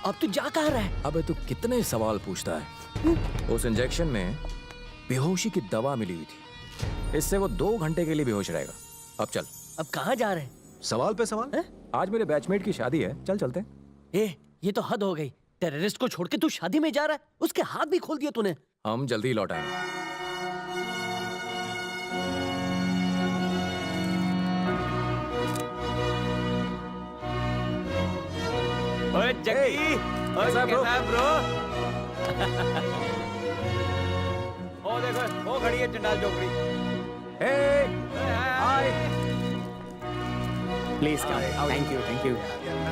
अब तू जा कहाँ रहा है? अबे तू कितने सवाल पूछता है? उस इंजेक्शन में बेहोशी की दवा मिली हुई थी, इससे वो 2 घंटे के लिए बेहोश रहेगा। अब चल। अब कहाँ जा रहे हैं? सवाल पे सवाल है? आज मेरे बैचमेट की शादी है, चल चलते हैं। ये तो हद हो गई। टेररिस्ट को छोड़ के तू शादी में जा रहा है? उसके हाथ भी खोल दिया तूने। हम जल्दी लौट आएंगे। ओए जग्गी, ओए कैसा कैसा है ब्रो? ओ देखो, वो खड़ी है चंडाल चौकड़ी। हाय। Please come. Thank you, thank you.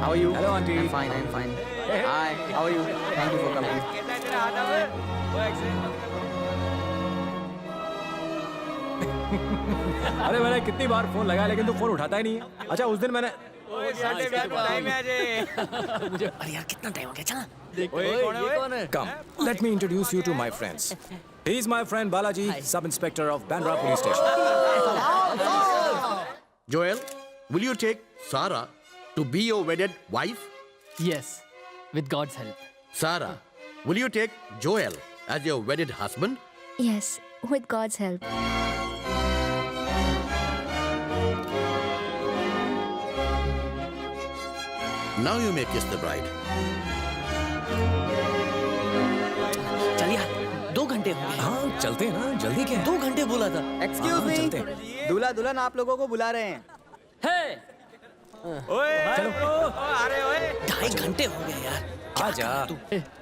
How are you? Hello, auntie. I'm fine, I'm fine. Hi, how are you? Thank you for coming. कैसा है तेरा हाथ अब? वो एक्सीडेंट अरे मैंने कितनी बार फोन लगाया लेकिन तू फोन उठाता ही नहीं है। अच्छा उस दिन मैंने ओए साढ़े ब्याह का टाइम है आज। मुझे अरे यार कितना टाइम हो गया। चल ओए ये कौन है? Come, let me introduce you to my friends. He is my friend Balaji, sub-inspector of Bandra Police Station. Joel, will you take Sarah to be your wedded wife? Yes, with God's help. Sarah, will you take Joel as your wedded husband? Yes, with God's help. Now you may kiss the bride. चल यार 2 घंटे हो गए। हाँ चलते हैं ना, जल्दी क्या है? 2 घंटे बोला था। Excuse हाँ, me. चलते हैं। दूल्हा दुल्हन आप लोगों को बुला रहे हैं. ओए चलो ब्रो, अरे ओए 2.5 घंटे हो गए यार। आजा।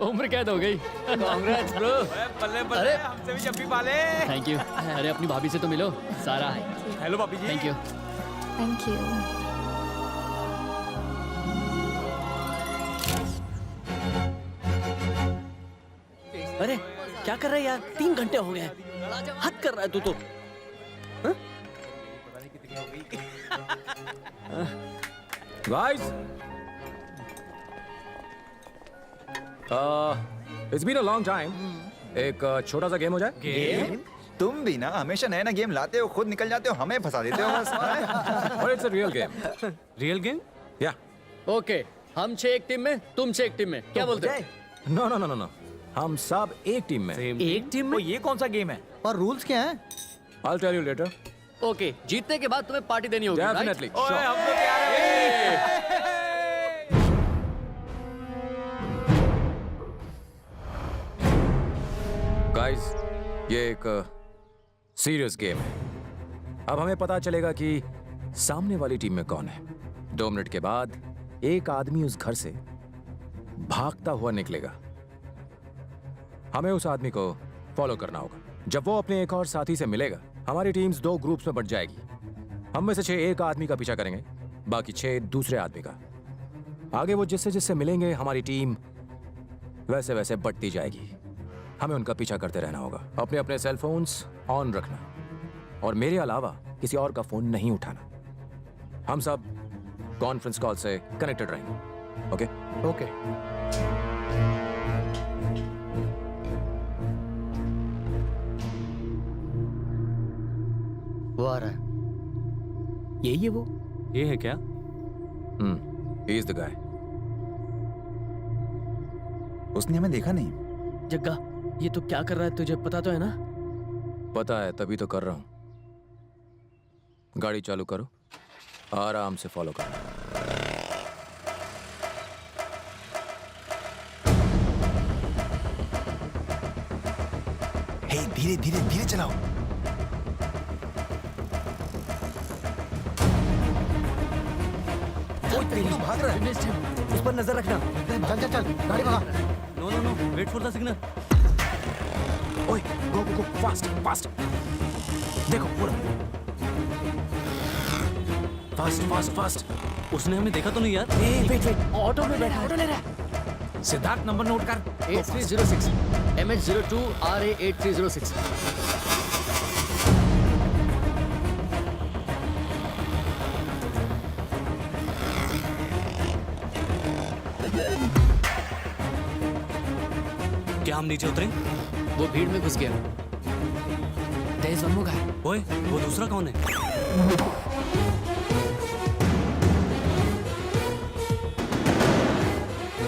उम्र कैद हो गई. कांग्रेस ब्रो। ओए बल्ले बल्ले, हमसे भी जब भी पाले। Thank you. अरे अपनी भाभी से तो मिलो. सारा. हेलो भाभी जी। Thank you. Thank you. अरे क्या कर रहा है यार? 3 घंटे हो गए। हद कर रहा है तू तो। Guys, it's been a long time. एक छोटा सा गेम हो जाए? गेम? तुम भी ना हमेशा नया नया गेम लाते हो, खुद निकल जाते हो, हमें फंसा देते हो बस। और it's a real game. Real game? Yeah. Okay. हम 6 एक टीम में, तुम 6 एक टीम में. क्या बोलते हो? No, no, no, no, no. हम सब एक टीम में. एक टीम में? ये कौन सा गेम है? और रूल्स क्या हैं? I'll tell you later. Okay. जीतने के बाद तुम्हें पार्टी देनी होगी. right? Definitely. ओए Sure. हम तो तैयार हैं। Guys, ये एक सीरियस गेम है. अब हमें पता चलेगा कि सामने वाली टीम में कौन है. 2 मिनट के बाद एक आदमी उस घर से भागता हुआ निकलेगा. हमें उस आदमी को फॉलो करना होगा. जब वो अपने एक और साथी से मिलेगा, हमारी टीम्स 2 ग्रुप्स में बंट जाएगी. हम में से 6 एक आदमी का पीछा करेंगे, बाकी 6 दूसरे आदमी का. आगे वो जिससे जिससे मिलेंगे, हमारी टीम वैसे वैसे बढ़ती जाएगी. हमें उनका पीछा करते रहना होगा. अपने अपने सेल फोन्स ऑन रखना और मेरे अलावा किसी और का फोन नहीं उठाना. हम सब कॉन्फ्रेंस कॉल से कनेक्टेड रहेंगे. ओके? ओके. वो आ रहा है. यही है वो? ये है क्या? He is the guy. उसने हमें देखा नहीं। जग्गा ये तो क्या कर रहा है तुझे पता तो है ना? पता है, तभी तो कर रहा हूं. गाड़ी चालू करो, आराम से फॉलो करो. हे धीरे धीरे धीरे चलाओ। तू भाग रहा है। उस पर नजर रखना। चल चल चल गाड़ी भगा. No no no, wait for the signal. ओए, गो गो गो, फास्ट फास्ट. देखो पूरा फास्ट फास्ट फास्ट. उसने हमें देखा तो नहीं यार? वेट ऑटो में बैठा, ऑटो ले रहा है। सिद्धार्थ नंबर नोट कर। 8306 MH02 RA 8306. क्या हम नीचे उतरे? वो भीड़ में घुस गया. There is one more guy. ओए, वो दूसरा कौन है?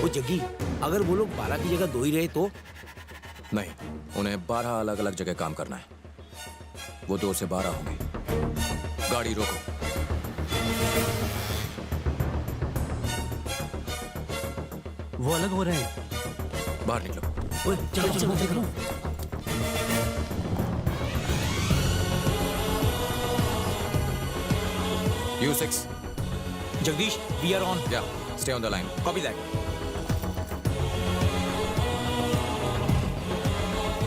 वो जग्गी अगर वो लोग 12 की जगह 2 ही रहे तो? नहीं, उन्हें 12 अलग अलग जगह काम करना है। वो 2 से 12 होंगे। गाड़ी रोको। वो अलग हो रहे हैं। बाहर निकलो। ओए, चलो चलो चलो। U6, Jagdish, we are on. yeah, stay on the line. Copy that.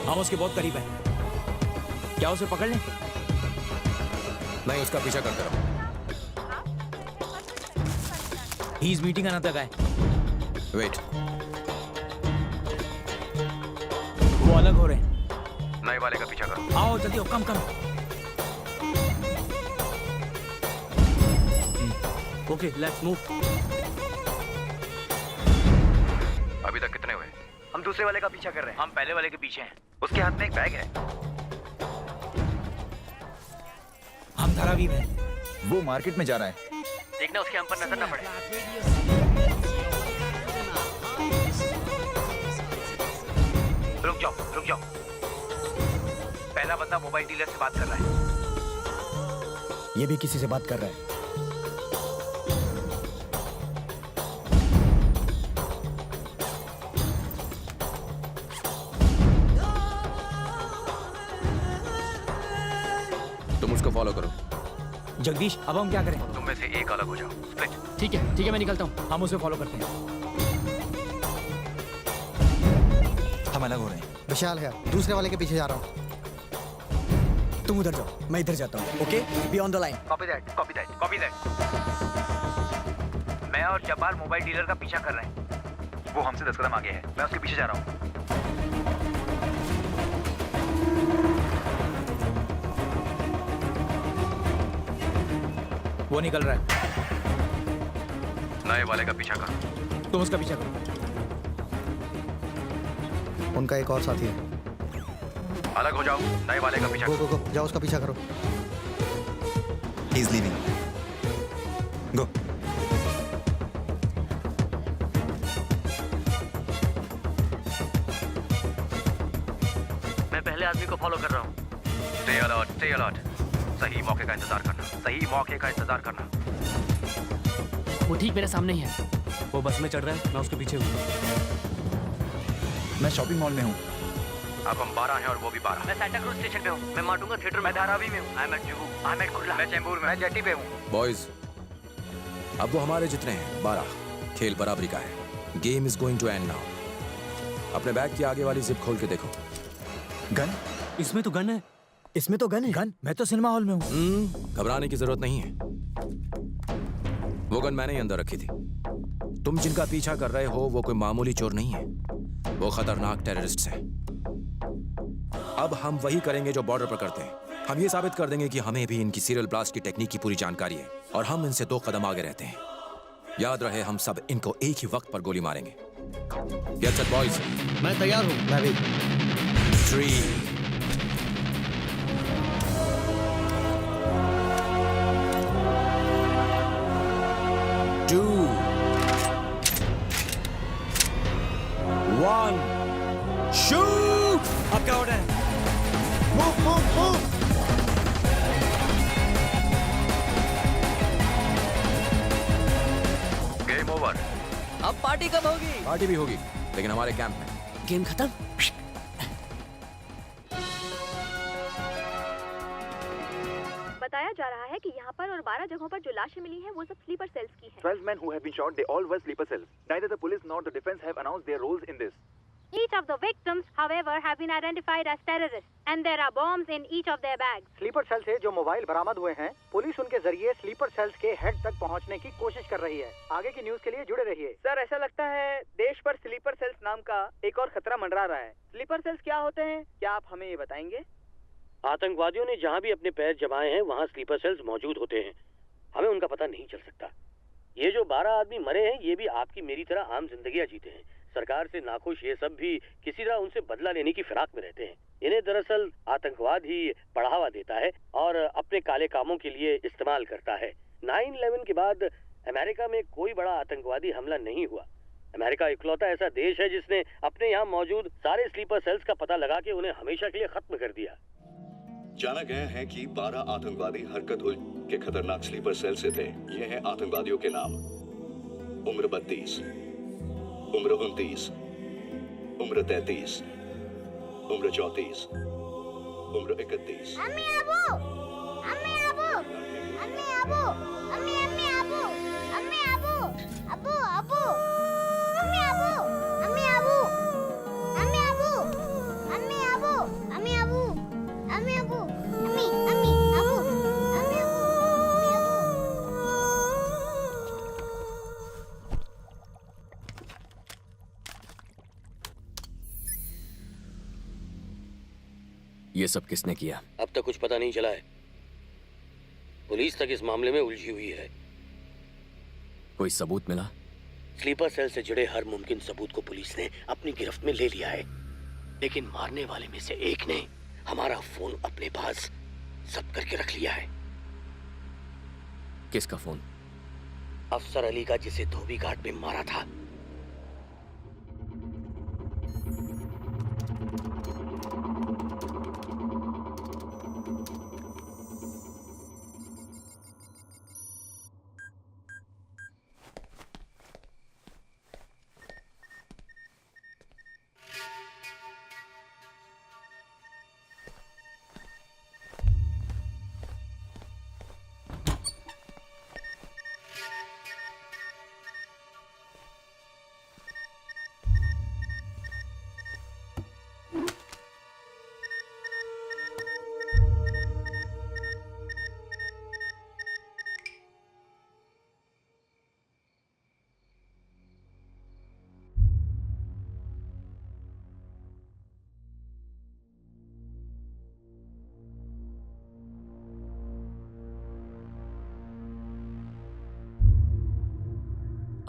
हम उसके बहुत करीब हैं। क्या उसे पकड़ लें? नहीं, उसका पीछा करते रहो। He is meeting another guy. Wait. वो अलग हो रहे हैं। नए वाले का पीछा करो। आओ जल्दी आओ, कम कम। Okay, let's move. अभी तक कितने हुए? हम दूसरे वाले का पीछा कर रहे हैं। हम पहले वाले के पीछे हैं। उसके हाथ में एक बैग है। हम धारावी में। वो मार्केट में जा रहा है। देखना उसके हम पर नजर ना पड़े। रुक जाओ, रुक जाओ। पहला बंदा मोबाइल डीलर से बात कर रहा है। ये भी किसी से बात कर रहा है। तुम उसको फॉलो करो। जगदीश, अब हम क्या करें? तुम में से एक अलग हो जाओ। स्प्लिट। ठीक है मैं निकलता हूँ। हम उसे फॉलो करते हैं। हम अलग हो रहे हैं। विशाल है, दूसरे वाले के पीछे जा रहा हूँ। तुम उधर जाओ, मैं इधर जाता हूँ। Okay, be on the line. Copy that, copy that, copy that. मैं और जब्बार मोबाइल डीलर का पीछा कर रहे हैं। वो हमसे 10 कदम आगे है। मैं उसके पीछे जा रहा हूँ। वो निकल रहा है। नए वाले का पीछा करो। तुम उसका पीछा करो। उनका एक और साथी है। अलग हो जाओ। नए वाले का पीछा गो गो गो, जाओ उसका पीछा करो। He is leaving. Go. मैं पहले आदमी को फॉलो कर रहा हूँ। Stay alert, stay alert. सही मौके का इंतजार करना। सही मौके का इंतजार करना। वो ठीक मेरे सामने ही है। वो बस में चढ़ रहा है, मैं उसके पीछे हूँ। मैं शॉपिंग मॉल में हूँ। अब हम 12 हैं और वो भी 12। मैं सैंटा क्रूज स्टेशन पे हूँ। मैं माटुंगा थिएटर में धारावी में हूँ। I am at Juhu. I am at Kurla. मैं चेंबूर में। मैं जेटी पे हूँ। बॉयज, अब वो हमारे जितने हैं 12। खेल बराबरी का है। Game is going to end now. अपने बैग की आगे वाली जिप खोल के देखो। गन? इसमें तो गन है। इसमें तो गन है। गन? मैं तो सिनेमा हॉल में हूँ। घबराने की जरूरत नहीं है। वो गन मैंने ही अंदर रखी थी। तुम जिनका पीछा कर रहे हो वो कोई मामूली चोर नहीं है। वो खतरनाक टेररिस्ट हैं। अब हम वही करेंगे जो बॉर्डर पर करते हैं। हम ये साबित कर देंगे कि हमें भी इनकी सीरियल ब्लास्ट की टेक्निक की पूरी जानकारी है और हम इनसे 2 कदम आगे रहते हैं। याद रहे, हम सब इनको एक ही वक्त पर गोली मारेंगे। Get set, boys. मैं तैयार हूँ। मैं भी। 3 2 1 shoot! अब क्या ऑर्डर है? Move move move. Game over. अब पार्टी कब होगी? पार्टी भी होगी, लेकिन हमारे कैंप में। गेम खत्म। बताया जा रहा है कि यहाँ पर और 12 जगहों पर जो लाशें मिली हैं वो सब स्लीपर सेल्स की हैं। 12 men who have been shot, they all were sleeper cells. Neither the police nor the defense have announced their roles in this. Each of the victims, however, have been identified as terrorists, and there are bombs in each of their bags. Sleeper cell से जो mobile बरामद हुए हैं, police उनके जरिए sleeper cells के head तक पहुंचने की कोशिश कर रही है। आगे की न्यूज के लिए जुड़े रहिए। सर, ऐसा लगता है देश पर स्लीपर सेल्स नाम का एक और खतरा मंडरा रहा है। स्लीपर सेल्स क्या होते हैं, क्या आप हमें ये बताएंगे? आतंकवादियों ने जहाँ भी अपने पैर जमाए हैं वहाँ स्लीपर सेल्स मौजूद होते हैं। हमें उनका पता नहीं चल सकता। ये जो 12 आदमी मरे हैं ये भी आपकी मेरी तरह आम जिंदगियाँ जीते हैं। सरकार से नाखुश ये सब भी किसी तरह उनसे बदला लेने की फिराक में रहते हैं। इन्हें दरअसल आतंकवाद ही बढ़ावा देता है और अपने काले कामों के लिए इस्तेमाल करता है। 9/11 के बाद अमेरिका में कोई बड़ा आतंकवादी हमला नहीं हुआ, अमेरिका इकलौता ऐसा देश है जिसने अपने यहाँ मौजूद सारे स्लीपर सेल्स का पता लगा के उन्हें हमेशा के लिए खत्म कर दिया। जाना गया है कि 12 आतंकवादी हरकत उल के खतरनाक स्लीपर सेल से थे। ये हैं आतंकवादियों के नाम: उम्र 32, उम्र 29, उम्र 33, उम्र 34, उम्र 31। अम्मी अबू, अम्मी अबू, अम्मी अबू, अम्मी अम्मी अबू, अम्मी अबू, अबू अबू, अम्मी अबू, अम्मी अबू, अम्मी अबू, अम्मी अबू, अम्मी अबू, अम्मी अबू, अम्मी अम्मी अबू, अम्मी अबू, अम्मी अबू। ये सब किसने किया? अब तक कुछ पता नहीं चला है। पुलिस तक इस मामले में उलझी हुई है। कोई सबूत मिला? स्लीपर सेल से जुड़े हर मुमकिन सबूत को पुलिस ने अपनी गिरफ्त में ले लिया है, लेकिन मारने वाले में से एक ने हमारा फोन अपने पास जब्त करके रख लिया है। किसका फोन? अफसर अली का, जिसे धोबी घाट में मारा था।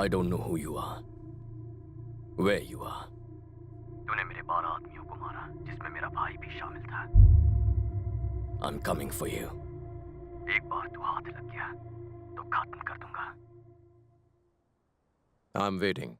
I don't know who you are, where you are. तूने मेरे 12 आदमियों को मारा, जिसमें मेरा भाई भी शामिल था। I'm coming for you. एक बार तू हाथ लग गया तो खत्म कर दूंगा। I'm waiting.